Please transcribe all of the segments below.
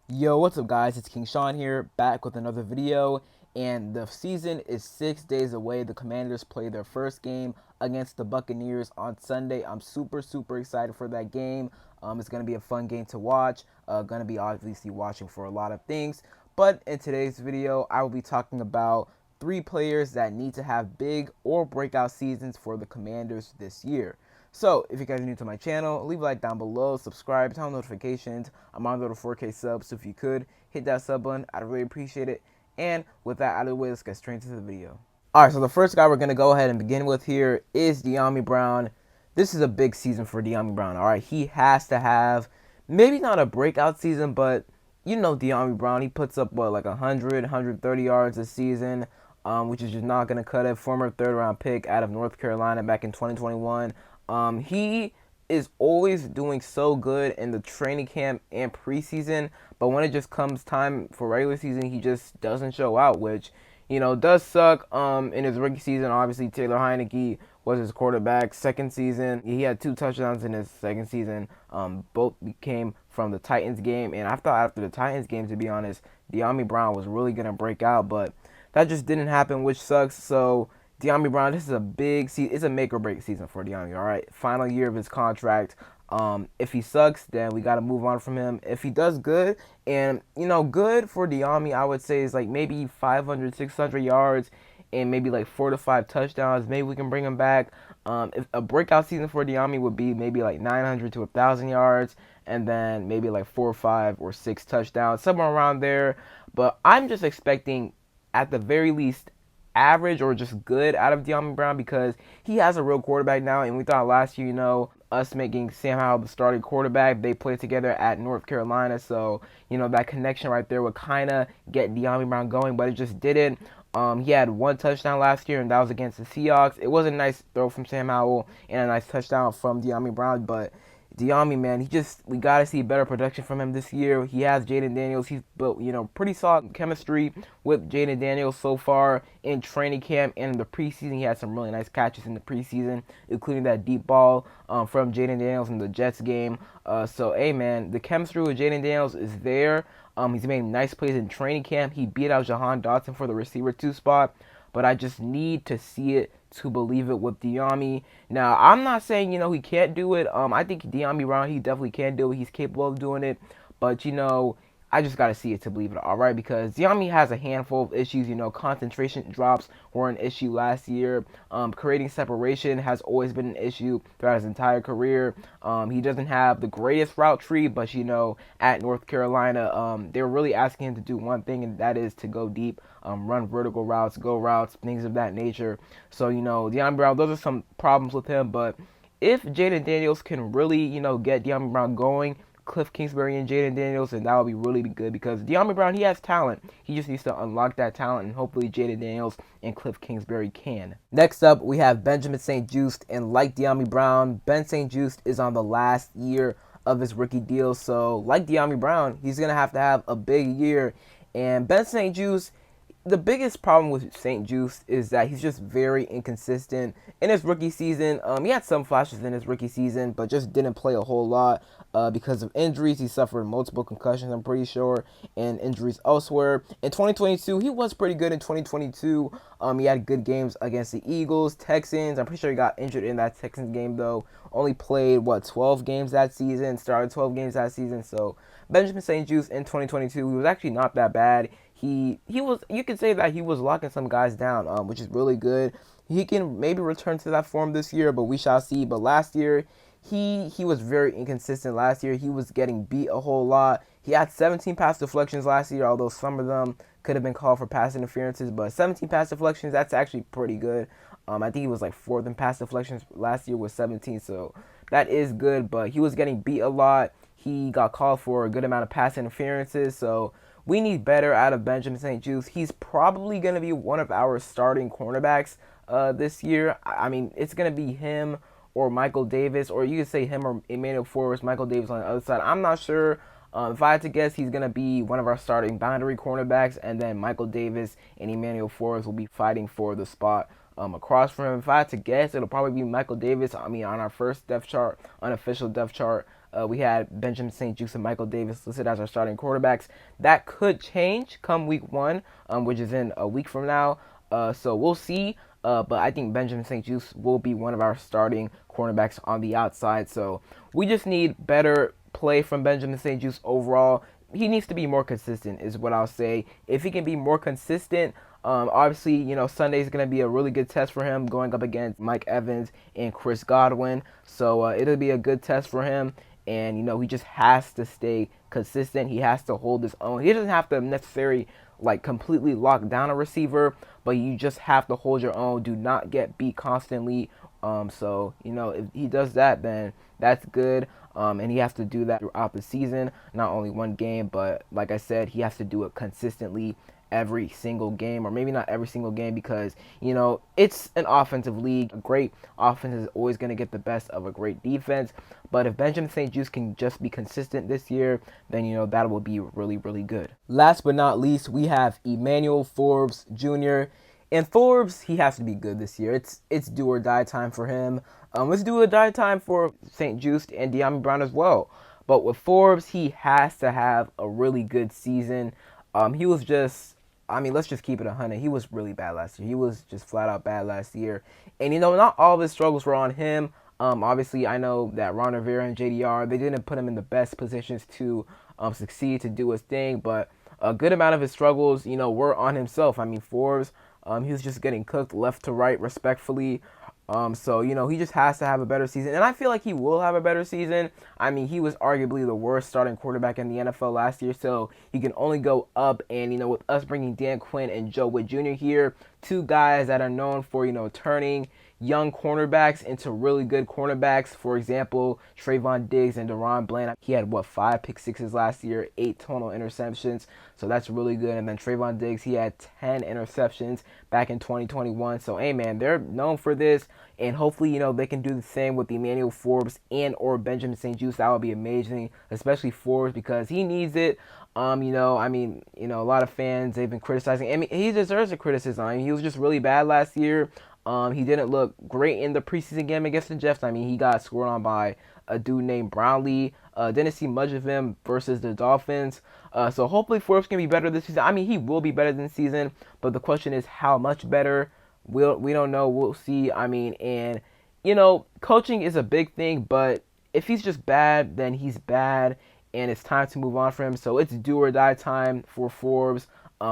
Yo, what's up guys? It's King Sean here, back with another video, and the season is 6 days away. The Commanders play their first game against the Buccaneers on Sunday. I'm super excited for that game. It's going to be a fun game to watch. Going to be obviously watching for a lot of things, but in today's video, I will be talking about 3 players that need to have big or breakout seasons for the Commanders this year. So, if you guys are new to my channel, leave a like down below, subscribe, turn on notifications. I'm on the 4K subs, so if you could, hit that sub button. I'd really appreciate it. And with that out of the way, let's get straight into the video. Alright, so the first guy we're going to go ahead and begin with here is Dyami Brown. This is a big season for Dyami Brown, alright? He has to have, maybe not a breakout season, but you know Dyami Brown, he puts up, what, like 100, 130 yards a season, which is just not going to cut it. Former third-round pick out of North Carolina back in 2021. He is always doing so good in the training camp and preseason, but when it just comes time for regular season, he just doesn't show out, which, you know, does suck. In his rookie season, obviously Taylor Heineke was his quarterback. Second season, he had 2 touchdowns in his second season. Both came from the Titans game, and I thought after the Titans game, to be honest, Dyami Brown was really gonna break out, but that just didn't happen, which sucks. So Dyami Brown, this is a big season. It's a make or break season for Dyami. All right, final year of his contract. If he sucks, then we got to move on from him. If he does good, and you know, good for Dyami, I would say is like maybe 500, 600 yards, and maybe like 4 to 5 touchdowns. Maybe we can bring him back. If a breakout season for Dyami would be maybe like 900 to 1,000 yards, and then maybe like 4, 5, or 6 touchdowns, somewhere around there. But I'm just expecting, at the very least, average or just good out of Dyami Brown, because he has a real quarterback now. And we thought last year, you know, us making Sam Howell the starting quarterback, they played together at North Carolina. So, you know, that connection right there would kind of get Dyami Brown going, but it just didn't. He had 1 touchdown last year, and that was against the Seahawks. It was a nice throw from Sam Howell and a nice touchdown from Dyami Brown, but Dyami, man, we got to see better production from him this year. He has Jaden Daniels. He's built, you know, pretty solid chemistry with Jaden Daniels so far in training camp and in the preseason. He had some really nice catches in the preseason, including that deep ball from Jaden Daniels in the Jets game. So, hey, man, the chemistry with Jaden Daniels is there. He's made nice plays in training camp. He beat out Jahan Dotson for the receiver 2 spot, but I just need to see it to believe it with Dyami. Now, I'm not saying, you know, he can't do it. I think Dyami Brown, he definitely can do it. He's capable of doing it. But, you know, I just got to see it to believe it, all right? Because Dyami has a handful of issues. You know, concentration drops were an issue last year. Creating separation has always been an issue throughout his entire career. He doesn't have the greatest route tree, but, you know, at North Carolina, they're really asking him to do one thing, and that is to go deep, run vertical routes, go routes, things of that nature. So, you know, Dyami Brown, those are some problems with him. But if Jaden Daniels can really, you know, get Dyami Brown going, Cliff Kingsbury and Jaden Daniels, and that would be really good, because Dyami Brown, he has talent. He just needs to unlock that talent, and hopefully Jaden Daniels and Cliff Kingsbury can. Next up, we have Benjamin St-Juste, and like Dyami Brown, Ben St-Juste is on the last year of his rookie deal, so like Dyami Brown, he's going to have a big year. And Ben St-Juste, the biggest problem with St-Juste is that he's just very inconsistent. In his rookie season, he had some flashes in his rookie season, but just didn't play a whole lot because of injuries. He suffered multiple concussions, I'm pretty sure, and injuries elsewhere. In 2022, he was pretty good in 2022. He had good games against the Eagles, Texans. I'm pretty sure he got injured in that Texans game, though. Only played, 12 games that season, started 12 games that season. So Benjamin St-Juste in 2022, he was actually not that bad. He was, you could say that he was locking some guys down, which is really good. He can maybe return to that form this year, but we shall see. But last year, he was very inconsistent. Last year, he was getting beat a whole lot. He had 17 pass deflections last year, although some of them could have been called for pass interferences. But 17 pass deflections, that's actually pretty good. I think he was like 4th in pass deflections last year with 17, so that is good. But he was getting beat a lot. He got called for a good amount of pass interferences, so we need better out of Benjamin St-Juste. He's probably going to be one of our starting cornerbacks this year. I mean, it's going to be him or Michael Davis, or you could say him or Emmanuel Forrest, Michael Davis on the other side. I'm not sure. If I had to guess, he's going to be one of our starting boundary cornerbacks, and then Michael Davis and Emmanuel Forrest will be fighting for the spot across from him. If I had to guess, it'll probably be Michael Davis. I mean, on our first depth chart, unofficial depth chart, We had Benjamin St-Juste and Michael Davis listed as our starting quarterbacks. That could change come week 1, which is in a week from now. So we'll see. But I think Benjamin St-Juste will be one of our starting cornerbacks on the outside. So we just need better play from Benjamin St-Juste overall. He needs to be more consistent, is what I'll say. If he can be more consistent, obviously, Sunday is going to be a really good test for him going up against Mike Evans and Chris Godwin. So it'll be a good test for him. And, he just has to stay consistent. He has to hold his own. He doesn't have to necessarily completely lock down a receiver, but you just have to hold your own. Do not get beat constantly. So if he does that, then that's good. And he has to do that throughout the season, not only one game, but like I said, he has to do it consistently every single game, or maybe not every single game, because it's an offensive league. A great offense is always going to get the best of a great defense. But if Benjamin St-Juste can just be consistent this year, then that will be really, really good. Last but not least, we have Emmanuel Forbes Jr. And Forbes, he has to be good this year. It's do or die time for him. It's do or die time for St-Juste and De'Ami Brown as well. But with Forbes, he has to have a really good season. He was just, let's just keep it 100. He was really bad last year. He was just flat out bad last year. And, not all of his struggles were on him. Obviously, I know that Ron Rivera and JDR, they didn't put him in the best positions to succeed, to do his thing. But a good amount of his struggles, were on himself. Forbes, he was just getting cooked left to right, respectfully. So, he just has to have a better season. And I feel like he will have a better season. He was arguably the worst starting quarterback in the NFL last year. So, he can only go up. And, with us bringing Dan Quinn and Joe Witt Jr. here, two guys that are known for, turning young cornerbacks into really good cornerbacks. For example, Trayvon Diggs and Deron Bland. He had, 5 pick sixes last year, 8 total interceptions. So that's really good. And then Trayvon Diggs, he had 10 interceptions back in 2021. So, hey, man, they're known for this. And hopefully, they can do the same with Emmanuel Forbes and or Benjamin St-Juste. That would be amazing, especially Forbes, because he needs it. A lot of fans, they've been criticizing. He deserves the criticism. He was just really bad last year. He didn't look great in the preseason game against the Jets. He got scored on by a dude named Brownlee. Didn't see much of him versus the Dolphins. So hopefully Forbes can be better this season. He will be better this season, but the question is how much better. We don't know. We'll see. And coaching is a big thing, but if he's just bad, then he's bad, and it's time to move on for him. So it's do or die time for Forbes.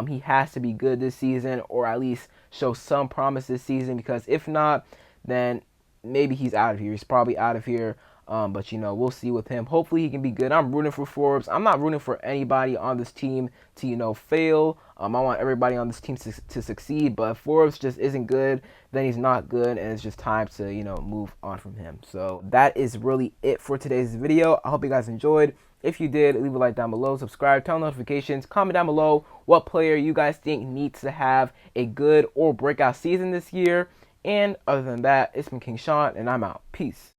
He has to be good this season, or at least show some promise this season, because if not, then maybe he's out of here. He's probably out of here. But we'll see with him. Hopefully he can be good. I'm rooting for Forbes. I'm not rooting for anybody on this team to fail. I want everybody on this team to succeed. But if Forbes just isn't good, then he's not good, and it's just time to move on from him. So that is really it for today's video. I hope you guys enjoyed. If you did, leave a like down below, subscribe, turn on notifications, comment down below what player you guys think needs to have a good or breakout season this year. And other than that, it's been King Sean, and I'm out. Peace.